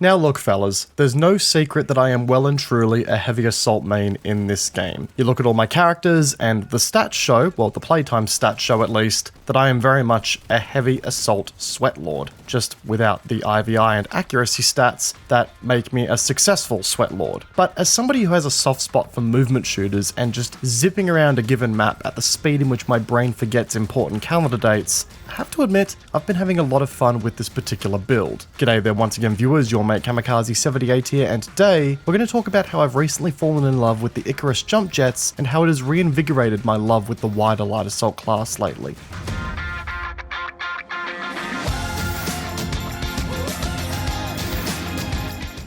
Now look fellas, there's no secret that I am well and truly a heavy assault main in this game. You look at all my characters and the stats show, well the playtime stats show at least, that I am very much a heavy assault sweat lord, just without the IVI and accuracy stats that make me a successful sweat lord. But as somebody who has a soft spot for movement shooters and just zipping around a given map at the speed in which my brain forgets important calendar dates, I have to admit, I've been having a lot of fun with this particular build. G'day there once again viewers, your mate Kamikaze78 here, and today we're going to talk about how I've recently fallen in love with the Icarus Jump Jets and how it has reinvigorated my love with the wider light assault class lately.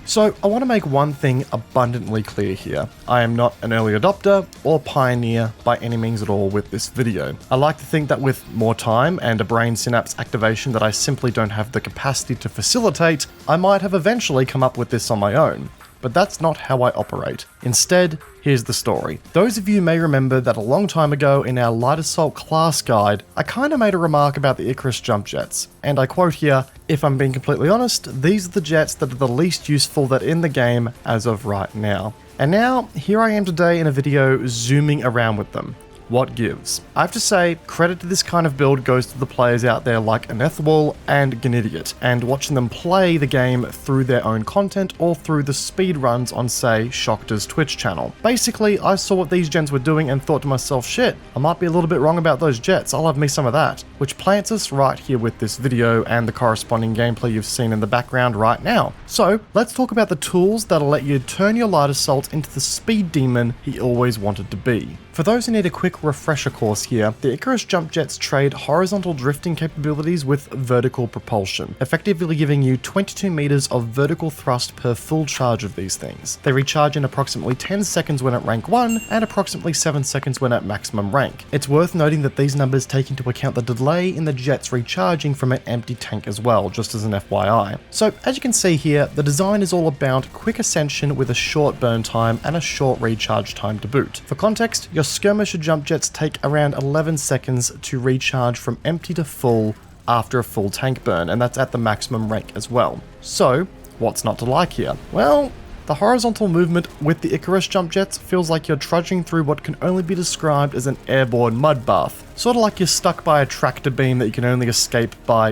So I want to make one thing abundantly clear here. I am not an early adopter or pioneer by any means at all with this video. I like to think that with more time and a brain synapse activation that I simply don't have the capacity to facilitate, I might have eventually come up with this on my own. But that's not how I operate. Instead, here's the story. Those of you may remember that a long time ago in our light assault class guide, I kinda made a remark about the Icarus Jump Jets. And I quote here, "If I'm being completely honest, these are the jets that are the least useful that are in the game as of right now." And now, here I am today in a video zooming around with them. What gives? I have to say, credit to this kind of build goes to the players out there like Anethwal and Gnidiot, and watching them play the game through their own content or through the speedruns on, say, Shockter's Twitch channel. Basically, I saw what these gens were doing and thought to myself, shit, I might be a little bit wrong about those jets, I'll have me some of that. Which plants us right here with this video and the corresponding gameplay you've seen in the background right now. So, let's talk about the tools that'll let you turn your light assault into the speed demon he always wanted to be. For those who need a quick refresher course here, the Icarus Jump Jets trade horizontal drifting capabilities with vertical propulsion, effectively giving you 22 meters of vertical thrust per full charge of these things. They recharge in approximately 10 seconds when at rank 1 and approximately 7 seconds when at maximum rank. It's worth noting that these numbers take into account the delay in the jets recharging from an empty tank as well, just as an FYI. So as you can see here, the design is all about quick ascension with a short burn time and a short recharge time to boot. For context, your skirmisher jump jets take around 11 seconds to recharge from empty to full after a full tank burn, and that's at the maximum rank as well. So, what's not to like here? Well, the horizontal movement with the Icarus Jump Jets feels like you're trudging through what can only be described as an airborne mud bath. Sort of like you're stuck by a tractor beam that you can only escape by,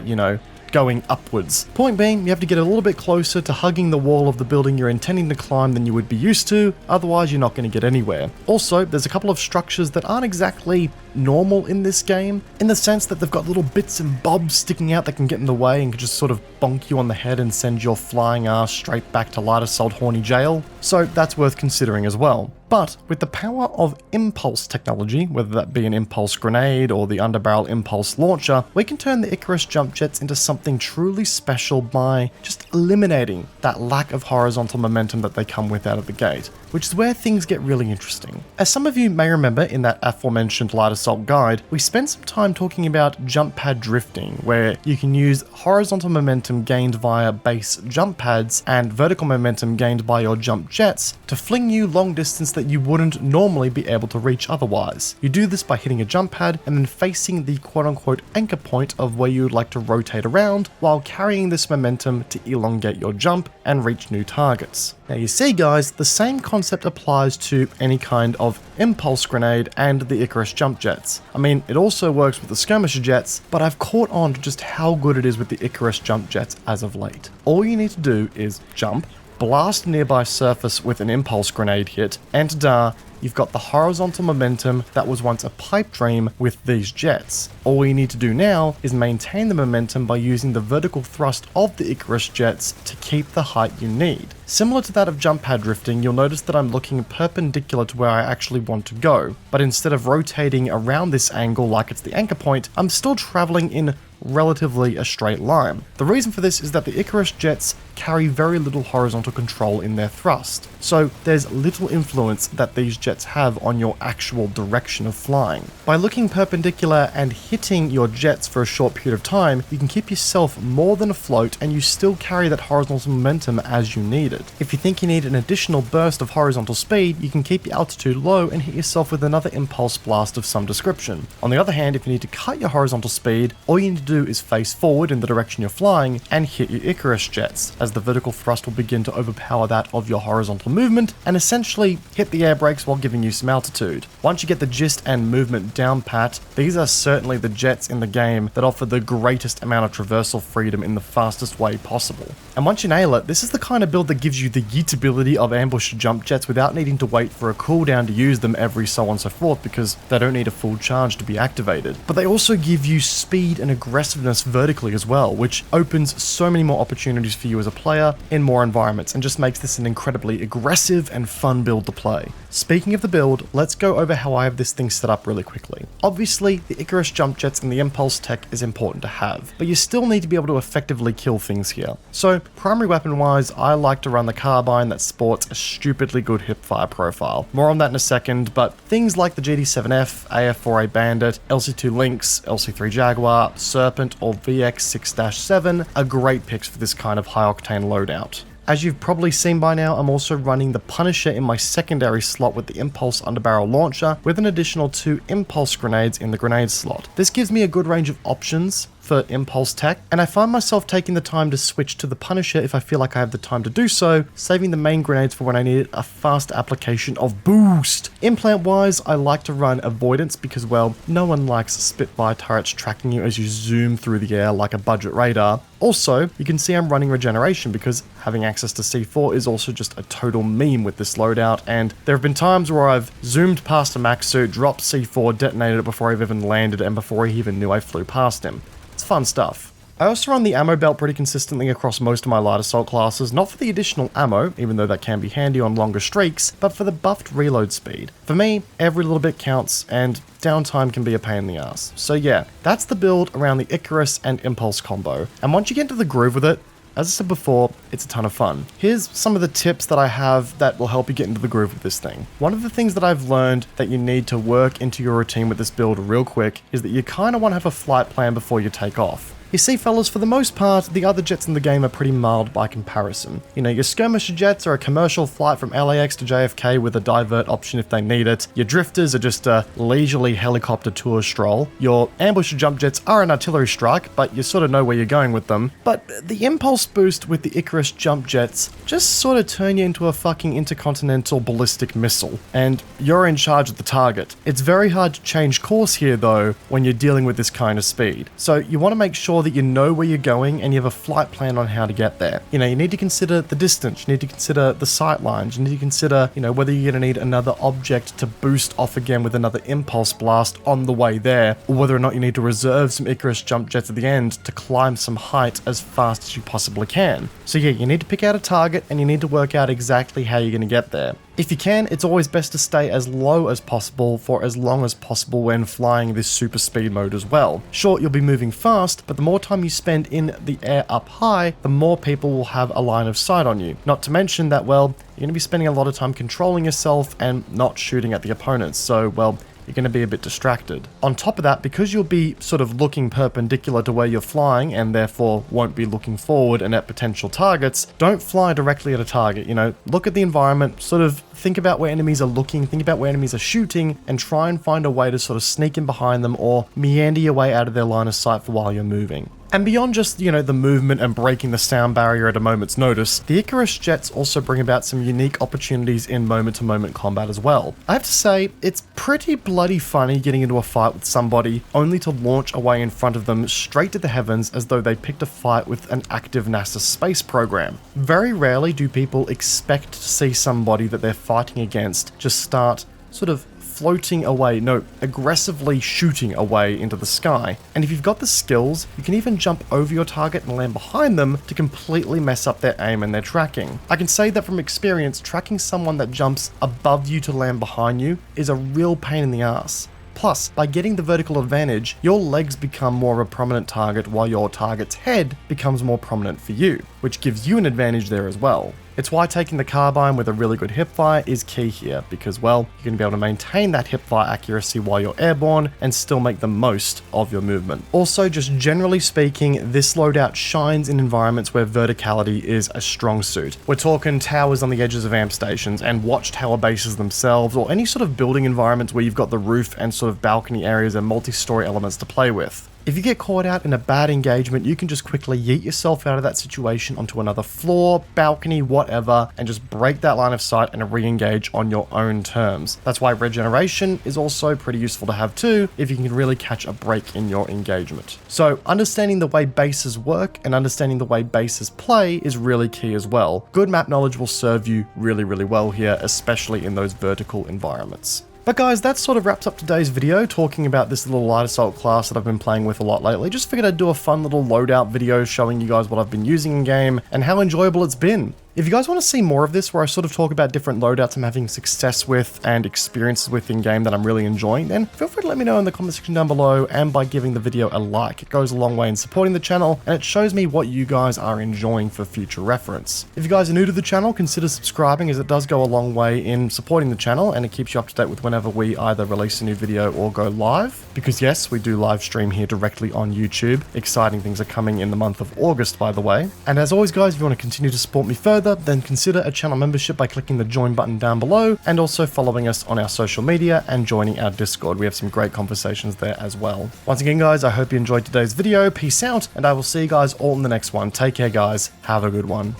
going upwards. Point being, you have to get a little bit closer to hugging the wall of the building you're intending to climb than you would be used to, otherwise you're not going to get anywhere. Also, there's a couple of structures that aren't exactly normal in this game, in the sense that they've got little bits and bobs sticking out that can get in the way and can just sort of bonk you on the head and send your flying ass straight back to light assault horny jail, so that's worth considering as well. But with the power of impulse technology, whether that be an impulse grenade or the underbarrel impulse launcher, we can turn the Icarus Jump Jets into something truly special by just eliminating that lack of horizontal momentum that they come with out of the gate, which is where things get really interesting. As some of you may remember in that aforementioned light assault guide, we spent some time talking about jump pad drifting, where you can use horizontal momentum gained via base jump pads and vertical momentum gained by your jump jets to fling you long distance that you wouldn't normally be able to reach otherwise. You do this by hitting a jump pad and then facing the quote-unquote anchor point of where you would like to rotate around while carrying this momentum to elongate your jump and reach new targets. Now you see guys, the same concept applies to any kind of impulse grenade and the Icarus Jump Jets. I mean, it also works with the skirmisher jets, but I've caught on to just how good it is with the Icarus Jump Jets as of late. All you need to do is jump, blast a nearby surface with an impulse grenade hit, and ta-da, you've got the horizontal momentum that was once a pipe dream with these jets. All you need to do now is maintain the momentum by using the vertical thrust of the Icarus jets to keep the height you need. Similar to that of jump pad drifting, you'll notice that I'm looking perpendicular to where I actually want to go, but instead of rotating around this angle like it's the anchor point, I'm still traveling in relatively a straight line. The reason for this is that the Icarus jets carry very little horizontal control in their thrust. so there's little influence that these jets have on your actual direction of flying. By looking perpendicular and hitting your jets for a short period of time, you can keep yourself more than afloat and you still carry that horizontal momentum as you need it. If you think you need an additional burst of horizontal speed, you can keep your altitude low and hit yourself with another impulse blast of some description. On the other hand, if you need to cut your horizontal speed, all you need to do is face forward in the direction you're flying and hit your Icarus jets, as the vertical thrust will begin to overpower that of your horizontal movement and essentially hit the air brakes while giving you some altitude. Once you get the gist and movement down pat, these are certainly the jets in the game that offer the greatest amount of traversal freedom in the fastest way possible. And once you nail it, this is the kind of build that gives you the yeetability of ambush jump jets without needing to wait for a cooldown to use them every so on and so forth, because they don't need a full charge to be activated. But they also give you speed and aggressiveness vertically as well, which opens so many more opportunities for you as a player in more environments and just makes this an incredibly aggressive and fun build to play. Speaking of the build, let's go over how I have this thing set up really quickly. Obviously, the Icarus Jump Jets and the Impulse tech is important to have, but you still need to be able to effectively kill things here. So, primary weapon wise, I like to run the carbine that sports a stupidly good hipfire profile. More on that in a second, but things like the GD7F, AF4A Bandit, LC2 Lynx, LC3 Jaguar, Serpent, or VX6-7 are great picks for this kind of high octane loadout. As you've probably seen by now, I'm also running the Punisher in my secondary slot with the Impulse underbarrel launcher with an additional 2 Impulse grenades in the grenade slot. This gives me a good range of options for Impulse tech, and I find myself taking the time to switch to the Punisher if I feel like I have the time to do so, saving the main grenades for when I need a fast application of boost. Implant wise, I like to run Avoidance because, well, no one likes Spitfire turrets tracking you as you zoom through the air like a budget radar. Also, you can see I'm running Regeneration because having access to C4 is also just a total meme with this loadout, and there have been times where I've zoomed past a Mach suit, dropped C4, detonated it before I've even landed and before he even knew I flew past him. It's fun stuff. I also run the ammo belt pretty consistently across most of my light assault classes, not for the additional ammo, even though that can be handy on longer streaks, but for the buffed reload speed. For me, every little bit counts, and downtime can be a pain in the ass. So yeah, that's the build around the Icarus and Impulse combo, and once you get into the groove with it, as I said before, it's a ton of fun. Here's some of the tips that I have that will help you get into the groove with this thing. One of the things that I've learned that you need to work into your routine with this build real quick is that you kind of want to have a flight plan before you take off. You see, fellas, for the most part, the other jets in the game are pretty mild by comparison. You know, your skirmisher jets are a commercial flight from LAX to JFK with a divert option if they need it. Your drifters are just a leisurely helicopter tour stroll. Your ambusher jump jets are an artillery strike, but you sort of know where you're going with them. But the impulse boost with the Icarus jump jets just sort of turn you into a fucking intercontinental ballistic missile, and you're in charge of the target. It's very hard to change course here, though, when you're dealing with this kind of speed. So you want to make sure that you know where you're going and you have a flight plan on how to get there. You know, you need to consider the distance, you need to consider the sight lines, you need to consider, you know, whether you're going to need another object to boost off again with another impulse blast on the way there, or whether or not you need to reserve some Icarus jump jets at the end to climb some height as fast as you possibly can. So yeah, you need to pick out a target and you need to work out exactly how you're going to get there. If you can, it's always best to stay as low as possible for as long as possible when flying this super speed mode as well. Sure, you'll be moving fast, but the more time you spend in the air up high, the more people will have a line of sight on you. Not to mention that, well, you're going to be spending a lot of time controlling yourself and not shooting at the opponents, so, well, you're going to be a bit distracted. On top of that, because you'll be sort of looking perpendicular to where you're flying and therefore won't be looking forward and at potential targets, don't fly directly at a target, you know, look at the environment, sort of think about where enemies are looking, think about where enemies are shooting, and try and find a way to sort of sneak in behind them or meander your way out of their line of sight for while you're moving. And beyond just, you know, the movement and breaking the sound barrier at a moment's notice, the Icarus jets also bring about some unique opportunities in moment-to-moment combat as well. I have to say, it's pretty bloody funny getting into a fight with somebody only to launch away in front of them straight to the heavens as though they picked a fight with an active NASA space program. Very rarely do people expect to see somebody that they're fighting against just start sort of floating away, no, aggressively shooting away into the sky. And if you've got the skills, you can even jump over your target and land behind them to completely mess up their aim and their tracking. I can say that from experience, tracking someone that jumps above you to land behind you is a real pain in the ass. Plus, by getting the vertical advantage, your legs become more of a prominent target while your target's head becomes more prominent for you, which gives you an advantage there as well. It's why taking the carbine with a really good hipfire is key here, because well, you're going to be able to maintain that hipfire accuracy while you're airborne and still make the most of your movement. Also, just generally speaking, this loadout shines in environments where verticality is a strong suit. We're talking towers on the edges of amp stations and watchtower bases themselves, or any sort of building environments where you've got the roof and sort of balcony areas and multi-story elements to play with. If you get caught out in a bad engagement, you can just quickly yeet yourself out of that situation onto another floor, balcony, whatever, and just break that line of sight and re-engage on your own terms. That's why regeneration is also pretty useful to have too, if you can really catch a break in your engagement. So understanding the way bases work and understanding the way bases play is really key as well. Good map knowledge will serve you really, really well here, especially in those vertical environments. But guys, that sort of wraps up today's video, talking about this little light assault class that I've been playing with a lot lately. Just figured I'd do a fun little loadout video showing you guys what I've been using in game and how enjoyable it's been. If you guys want to see more of this, where I sort of talk about different loadouts I'm having success with and experiences with in game that I'm really enjoying, then feel free to let me know in the comment section down below, and by giving the video a like. It goes a long way in supporting the channel, and it shows me what you guys are enjoying for future reference. If you guys are new to the channel, consider subscribing, as it does go a long way in supporting the channel, and it keeps you up to date with whenever we either release a new video or go live. Because yes, we do live stream here directly on YouTube. Exciting things are coming in the month of August, by the way. And as always guys, if you want to continue to support me further, then consider a channel membership by clicking the join button down below, and also following us on our social media and joining our Discord. We have some great conversations there as well. Once again guys, I hope you enjoyed today's video. Peace out, and I will see you guys all in the next one. Take care guys, have a good one.